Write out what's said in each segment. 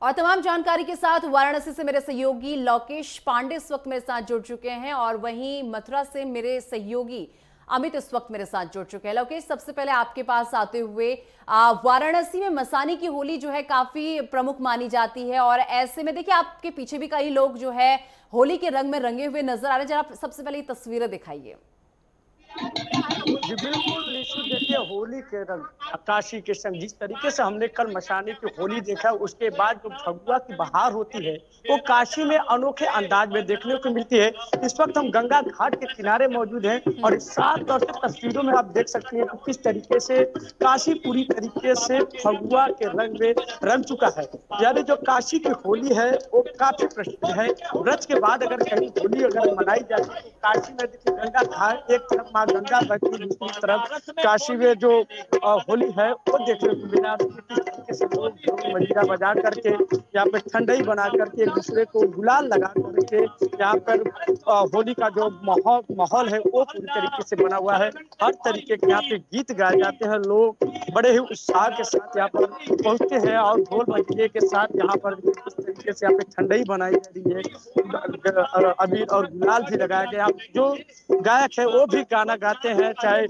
और तमाम जानकारी के साथ वाराणसी से मेरे सहयोगी लोकेश पांडे इस वक्त मेरे साथ जुड़ चुके हैं और वहीं मथुरा से मेरे सहयोगी अमित इस वक्त मेरे साथ जुड़ चुके हैं। लोकेश, सबसे पहले आपके पास आते हुए, वाराणसी में मसानी की होली जो है काफी प्रमुख मानी जाती है और ऐसे में देखिए आपके पीछे भी कई लोग जो है होली के रंग में रंगे हुए नजर आ रहे हैं। जरा सबसे पहले ये तस्वीरें दिखाइए। जी बिल्कुल निशु, देखिए होली के रंग आकाशी के संग जिस तरीके से हमने कल मशाने की होली देखा, उसके बाद जो फगुआ की बहार होती है वो काशी में अनोखे अंदाज में देखने को मिलती है। इस वक्त हम गंगा घाट के किनारे मौजूद हैं और इस साफ तौर से तस्वीरों में आप देख सकते हैं कि किस तरीके से काशी पूरी तरीके से फगुआ के रंग में रंग चुका है। यानी जो काशी की होली है वो काफी प्रसिद्ध है। ब्रज के बाद अगर कहीं होली अगर मनाई जाती है तो काशी में देखिए गंगा घाट एक तरफ माँ गंगा बहती है, दूसरी तरफ काशी में जो होली है वो देखने को मिला। किस तरीके से लोग ढोल मजीरा बजा करके यहाँ पे ठंडई बना करके एक दूसरे को गुलाल लगा करके यहाँ पर होली का जो माहौल माहौल है वो पूरी तरीके से बना हुआ है। हर तरीके के यहाँ पे गीत गाए जाते हैं, लोग बड़े ही उत्साह के साथ यहाँ पर पहुंचते हैं और ढोल मजीरे के साथ यहाँ पर किस तरीके से यहाँ पे ठंडई बनाई जा रही है। अबीर और गुलाल भी लगाया गया। जो गायक है वो भी गाना गाते हैं, चाहे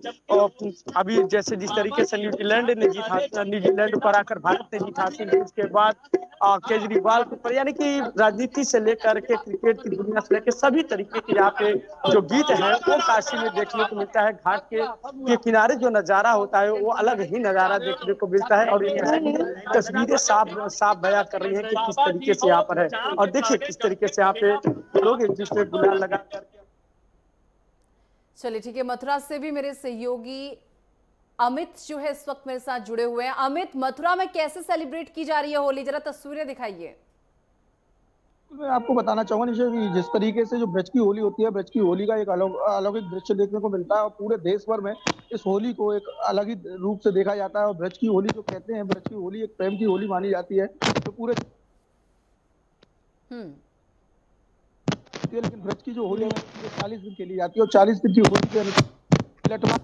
अभी जैसे जिस तरीके से न्यूजीलैंड ने जीता, न्यूजीलैंड पर आकर भारत ने जीता थी, उसके बाद केजरीवाल के ऊपर, यानी कि राजनीति से लेकर के क्रिकेट की दुनिया से लेकर सभी तरीके के यहाँ पे जो गीत है वो काशी में देखने को मिलता है। घाट के किनारे जो नजारा होता है वो अलग ही नजारा देखने को मिलता है और ये तस्वीरें साफ साफ बयां कर रही हैं कि किस तरीके से यहाँ पर है। और देखिए किस तरीके से यहाँ पे लोग एक दूसरे गुलाल लगा करके। चलिए ठीक है, मथुरा से भी मेरे सहयोगी अमित जो है इस वक्त मेरे साथ जुड़े हुए हैं। अमित, मथुरा में कैसे सेलिब्रेट की जा रही है होली, जरा तस्वीरें दिखाइए। मैं आपको बताना चाहूंगा निशा कि जिस तरीके से जो ब्रज की होली होती है, ब्रज की होली का एक अलौकिक दृश्य देखने को मिलता है और पूरे देश भर में इस होली को एक अलग ही रूप से देखा जाता है। और ब्रज की होली जो कहते हैं, ब्रज की होली एक प्रेम की होली मानी जाती है जो पूरे हम्म लेकिन ब्रज की जो होली है 40 दिन खेली जाती है और 40 दिन की होली के अनुसार लठमार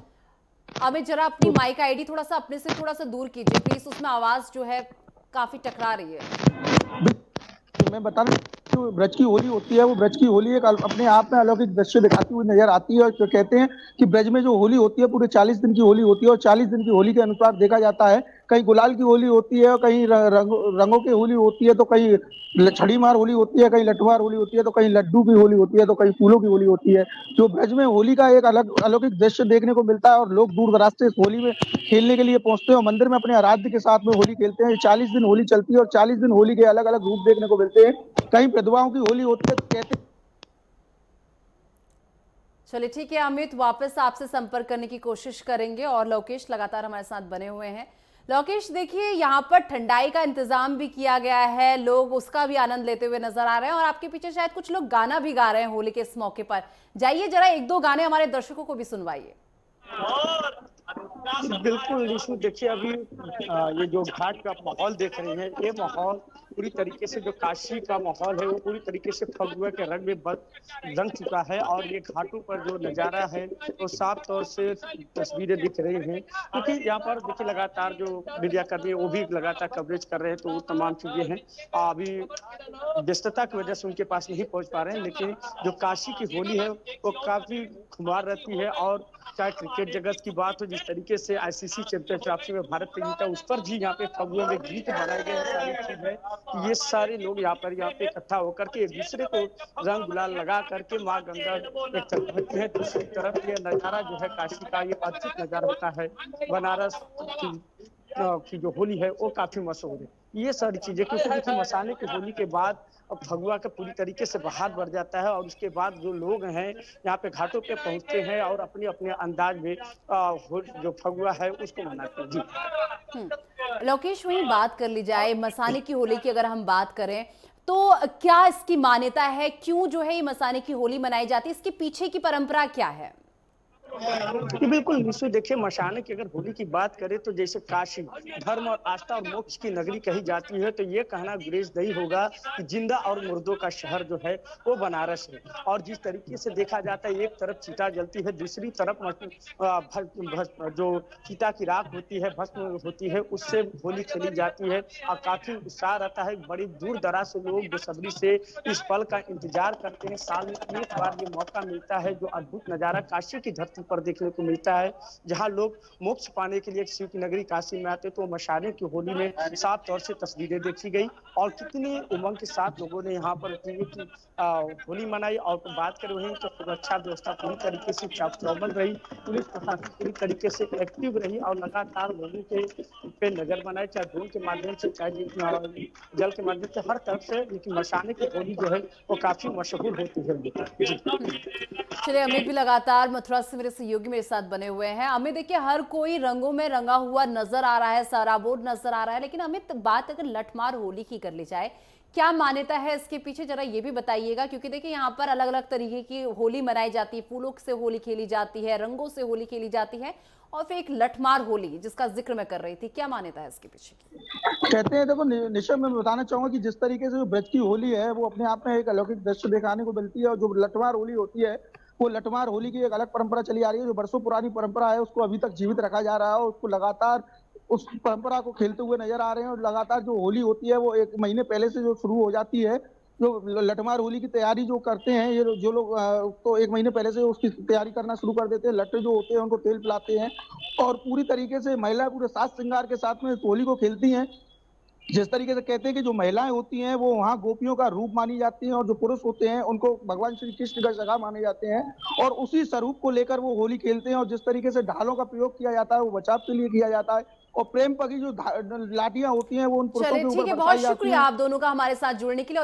अमित, जरा अपनी माइक आईडी थोड़ा सा अपने से थोड़ा सा दूर कीजिए प्लीज, उसमें आवाज जो है काफी टकरा रही है। मैं बता रहा हूँ जो ब्रज की होली होती है वो ब्रज की होली एक अपने आप में अलौकिक दृश्य दिखाती हुई नजर आती है। और जो कहते हैं कि ब्रज में जो होली होती है पूरे 40 दिन की होली होती है और 40 दिन की होली के अनुसार देखा जाता है कहीं गुलाल की होली होती है और कहीं रंगों की होली होती है, तो कहीं छड़ी मार होली होती है, कहीं लठमार होली होती है, तो कहीं लड्डू की होली होती है, तो कहीं फूलों की होली होती है। जो ब्रज में होली का एक अलग अलौकिक दृश्य देखने को मिलता है और लोग दूर दराज से इस होली में खेलने के लिए पहुंचते हैं और मंदिर में अपने आराध्य के साथ में होली खेलते हैं। 40 दिन होली चलती है और 40 दिन होली के अलग अलग रूप देखने को मिलते हैं। कहीं विधवाओं की होली होती है तो कहते चलिए ठीक है अमित, वापस आपसे संपर्क करने की कोशिश करेंगे और लोकेश लगातार हमारे साथ बने हुए हैं। लोकेश, देखिए यहाँ पर ठंडाई का इंतजाम भी किया गया है, लोग उसका भी आनंद लेते हुए नजर आ रहे हैं और आपके पीछे शायद कुछ लोग गाना भी गा रहे हैं होली के इस मौके पर। जाइए जरा एक दो गाने हमारे दर्शकों को भी सुनवाइए। बिल्कुल निशु, देखिए अभी ये जो घाट का माहौल देख रहे हैं, ये माहौल पूरी तरीके से जो काशी का माहौल है वो पूरी तरीके से फगुआ के रंग में रंग चुका है। और ये घाटों पर जो नज़ारा है वो साफ तौर से तस्वीरें दिख रही हैं, क्योंकि यहाँ पर देखिए लगातार जो मीडिया कर्मी है वो भी लगातार कवरेज कर रहे हैं, तो वो तमाम चीज़ें हैं अभी व्यस्तता की वजह से उनके पास नहीं पहुँच पा रहे हैं। लेकिन जो काशी की होली है वो काफ़ी खुमार रहती है। और चाहे क्रिकेट जगत की बात हो, जिस तरीके से आईसीसी चैंपियनशिप में भारत ने जीता, उस पर भी यहाँ पे फगुए में गीत बनाए गए हैं। सारी चीज है कि ये सारे लोग यहाँ पे इकट्ठा होकर के एक दूसरे को रंग गुलाल लगा करके माँ गंगा एक तरफ होती है, दूसरी तरफ ये नजारा जो है काशी का ये अद्भुत नजारा होता है। बनारस की जो होली है वो काफी मशहूर है। ये सारी चीजें, क्योंकि देखिए मसाले की होली के बाद अब फगुआ का पूरी तरीके से बाहर बढ़ जाता है और उसके बाद जो लोग हैं यहाँ पे घाटों पे पहुंचते हैं और अपने अपने अंदाज में जो फगुआ है उसको मनाते हैं। जी लोकेश, वहीं बात कर ली जाए मसाने की होली की, अगर हम बात करें तो क्या इसकी मान्यता है, क्यों जो है ये मसाने की होली मनाई जाती है, इसके पीछे की परंपरा क्या है? जी, बिल्कुल निश्चय। देखिए, मशाने की अगर होली की बात करें तो जैसे काशी धर्म और आस्था और मोक्ष की नगरी कही जाती है, तो ये कहना गुरेज नहीं होगा कि जिंदा और मुर्दों का शहर जो है वो बनारस है। और जिस तरीके से देखा जाता है, एक तरफ चिता जलती है, दूसरी तरफ जो चिता की राख होती है, भस्म होती है, उससे होली खेली जाती है और काफी उत्साह रहता है। बड़ी दूर दराज से लोग बेसब्री से इस पल का इंतजार करते हैं। साल में एक बार ये मौका मिलता है, जो अद्भुत नजारा काशी की धरती पर देखने को मिलता है, जहां लोग मोक्ष पाने के लिए शिव की नगरी काशी में आते। तो मशाने की होली में साफ तौर से तस्वीरें देखी गई और कितनी उमंग के साथ लोगों ने यहाँ पर होली मनाई। और बात करें वहीं तो सुरक्षा व्यवस्था पूरी तरीके से चौकस रही, पुलिस प्रशासन पूरी तरीके से एक्टिव रही और लगातार लोगों के पे नजर बनाए, चाहे ड्रोन के माध्यम से, चाहे जल के माध्यम से, हर तरफ से। लेकिन मशाने की होली जो है वो काफी मशहूर होती है। जी। चलिए, अमित भी लगातार मथुरा से मेरे सहयोगी मेरे साथ बने हुए हैं। अमित, देखिए हर कोई रंगों में रंगा हुआ नजर आ रहा है, सराबोर नजर आ रहा है, लेकिन अमित बात अगर लठमार होली की कर ली जाए, क्या मान्यता है इसके पीछे, जरा ये भी बताइएगा। क्योंकि देखिए यहाँ पर अलग अलग तरीके की होली मनाई जाती है, फूलों से होली खेली जाती है, रंगों से होली खेली जाती है, और फिर एक लठमार होली जिसका जिक्र मैं कर रही थी, क्या मान्यता है इसके पीछे की? कहते हैं, देखो निशा, मैं बताना चाहूंगा कि जिस तरीके से जो ब्रज की होली है वो अपने आप में एक अलौकिक दृश्य दिखाने को मिलती है, और जो लठमार होली होती है वो लठमार होली की एक अलग परंपरा चली आ रही है, जो बरसों पुरानी परंपरा है उसको अभी तक जीवित रखा जा रहा है, और उसको लगातार उस परंपरा को खेलते हुए नजर आ रहे हैं। और लगातार जो होली होती है वो 1 महीने पहले से जो शुरू हो जाती है, जो लठमार होली की तैयारी जो करते हैं ये जो लोग, तो 1 महीने पहले से उसकी तैयारी करना शुरू कर देते हैं। लट्टे जो होते हैं उनको तेल पिलाते हैं, और पूरी तरीके से महिला पूरे साज श्रृंगार के साथ में इस होली को खेलती हैं। जिस तरीके से कहते हैं कि जो महिलाएं होती हैं वो वहाँ गोपियों का रूप मानी जाती हैं, और जो पुरुष होते हैं उनको भगवान श्री कृष्ण का सखा माने जाते हैं, और उसी स्वरूप को लेकर वो होली खेलते हैं। और जिस तरीके से ढालों का प्रयोग किया जाता है वो बचाव के लिए किया जाता है, और प्रेम पगी जो लाठियां होती हैं वो उन पुरुषों चलिए के ठीक ऊपर है, बहुत बरसाई जाती शुक्रिया हैं। आप दोनों का हमारे साथ जुड़ने के लिए। और